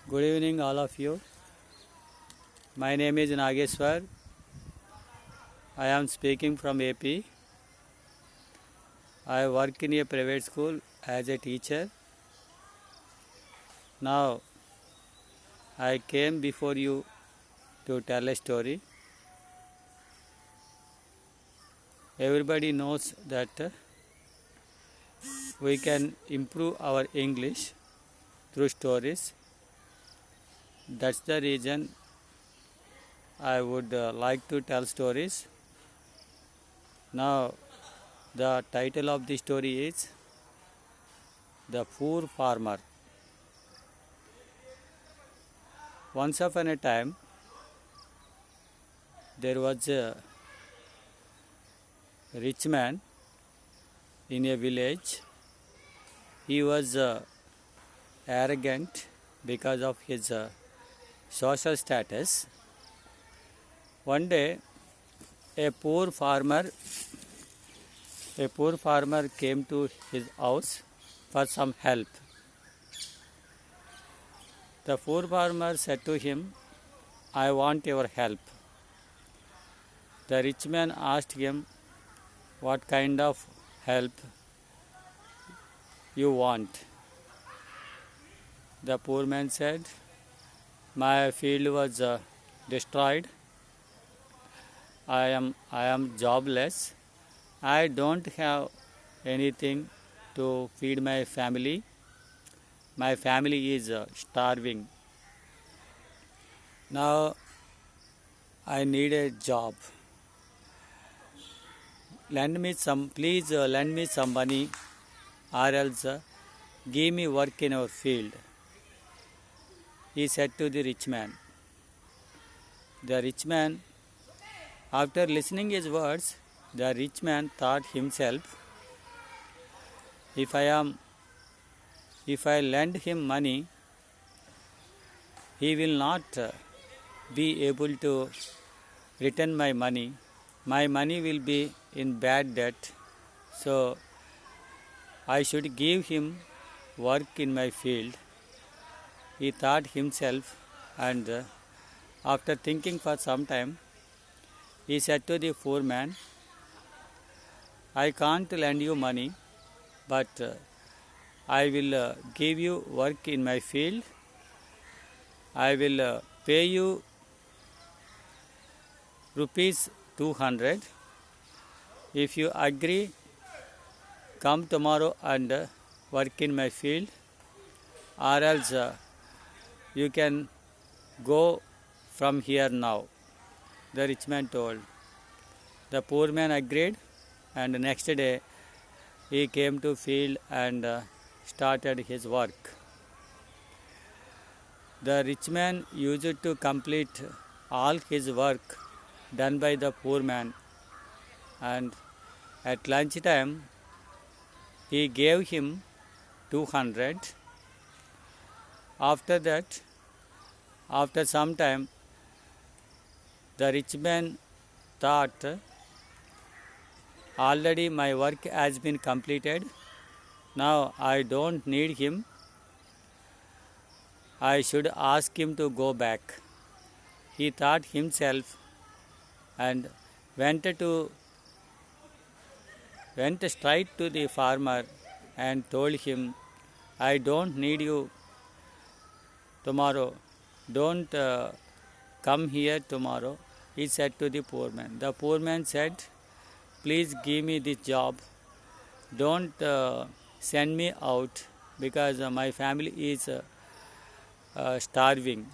Good evening, all of you. My name is Nageshwar. I am speaking from AP. I work in a private school as a teacher. Now, I came before you to tell a story. Everybody knows that we can improve our English through stories. That's the reason I would like to tell stories. Now, the title of the story is The Poor Farmer. Once upon a time, there was a rich man in a village. He was arrogant because of his social status. One day, a poor farmer came to his house for some help. The poor farmer said to him, "I want your help." The rich man asked him, "What kind of help you want?" The poor man said, "My field was destroyed. I am jobless. I don't have anything to feed my family. My family is starving. Now I need a job. Please lend me some money, or else give me work in our field," he said to the rich man. The rich man, after listening his words, the rich man thought himself, if I lend him money, he will not be able to return my money. My money will be in bad debt. So I should give him work in my field. He thought himself, and after thinking for some time, he said to the poor man, "I can't lend you money, but I will give you work in my field. I will pay you rupees 200. If you agree, come tomorrow and work in my field, or else you can go from here now," the rich man told. The poor man agreed, and next day he came to field and started his work. The rich man used to complete all his work done by the poor man, and at lunch time he gave him 200. After that, after some time, the rich man thought, "Already my work has been completed. Now I don't need him. I should ask him to go back." He thought himself and went straight to the farmer and told him, "I don't need you tomorrow. Don't come here tomorrow," he said to the poor man. The poor man said, "Please give me this job. Don't send me out because my family is starving."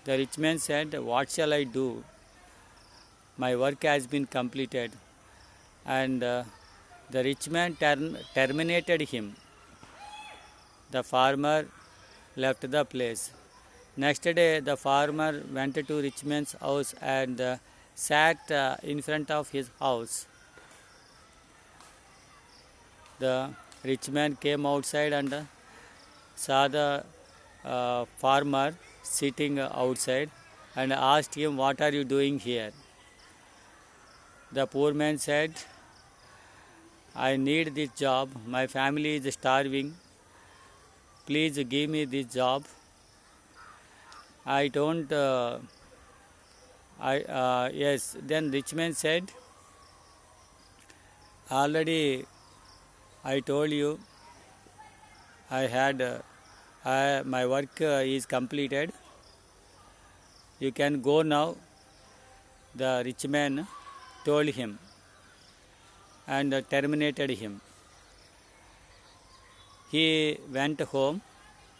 The rich man said, "What shall I do? My work has been completed." And the rich man terminated him. The farmer left the place. Next day, the farmer went to rich man's house and sat in front of his house. The rich man came outside and saw the farmer sitting outside and asked him, "What are you doing here?" The poor man said, "I need this job. My family is starving. Please give me this job." I don't, yes. Then rich man said, already I told you, I had, my work is completed. You can go now. The rich man told him and terminated him. He went home.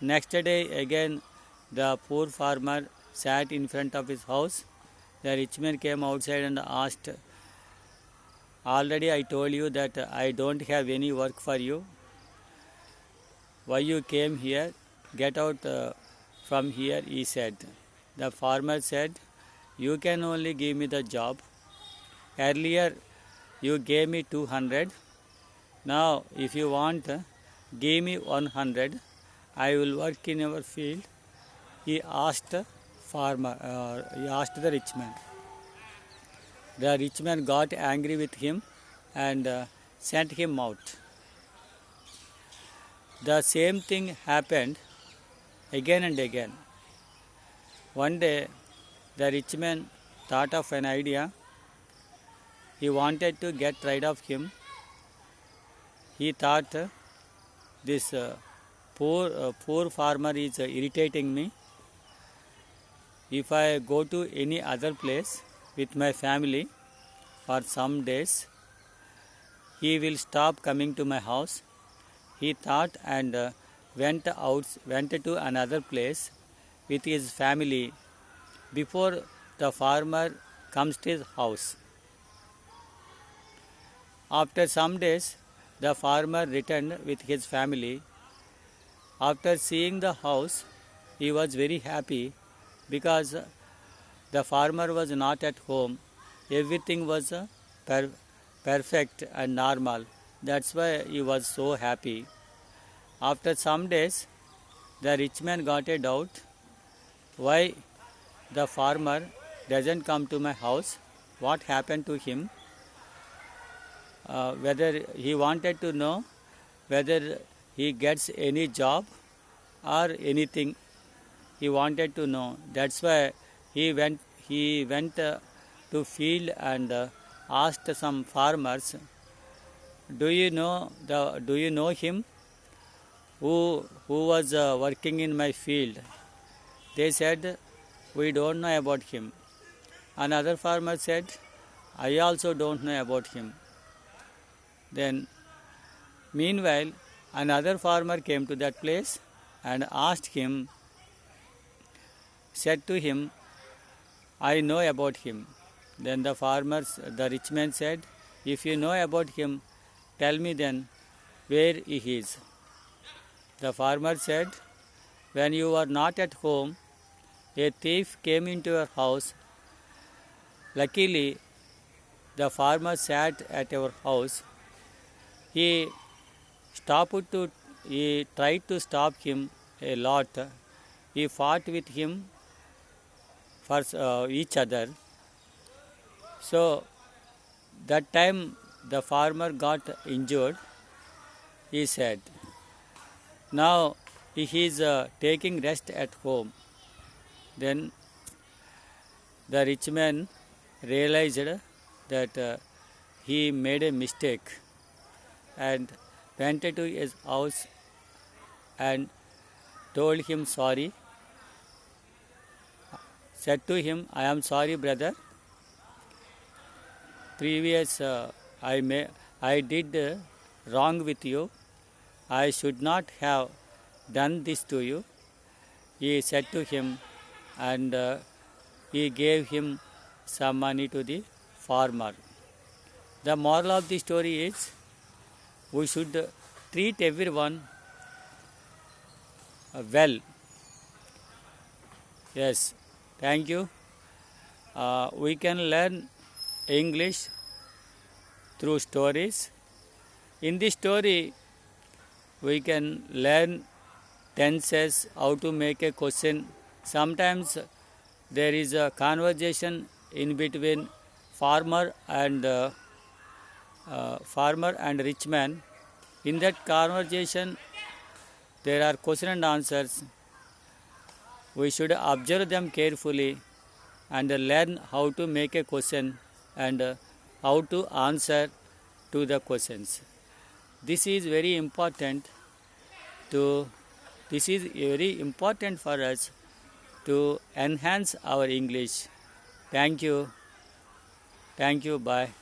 Next day again the poor farmer sat in front of his house. The rich man came outside and asked, already I told you that I don't have any work for you. Why you came here? Get out from here, he said. The farmer said, you can only give me the job. Earlier you gave me 200. Now if you want, give me 100. I will work in your field. He asked the rich man. The rich man got angry with him and sent him out. The same thing happened again and again. One day, the rich man thought of an idea. He wanted to get rid of him. He thought, this poor farmer is irritating me. If I go to any other place with my family for some days, he will stop coming to my house. He thought and went to another place with his family before the farmer comes to his house. After some days, the farmer returned with his family. After seeing the house, he was very happy because the farmer was not at home. Everything was perfect and normal. That's why he was so happy. After some days, the rich man got a doubt. Why the farmer doesn't come to my house? What happened to him? Whether he wanted to know whether he gets any job or anything. He wanted to know. That's why he went to field and asked some farmers, do you know him who was working in my field? They said, we don't know about him. Another farmer said, I also don't know about him. Then meanwhile another farmer came to that place and asked him, said to him, I know about him. Then the rich man said, if you know about him, tell me then where he is. The farmer said, when you were not at home, a thief came into your house. Luckily, the farmer sat at our house. He tried to stop him a lot. He fought with him for each other. So that time the farmer got injured. He said, now he is taking rest at home. Then the rich man realized that he made a mistake and went to his house and told him sorry. Said to him, I am sorry, brother. Previous I did wrong with you. I should not have done this to you. He said to him, and he gave him some money to the farmer. The moral of the story is, we should treat everyone well. Yes, thank you. We can learn English through stories. In this story, we can learn tenses, how to make a question. Sometimes there is a conversation in between farmer and rich man. In that conversation, there are question and answers. We should observe them carefully and learn how to make a question and how to answer to the questions. This is very important to this is very important for us to enhance our English. Thank you. Thank you. Bye.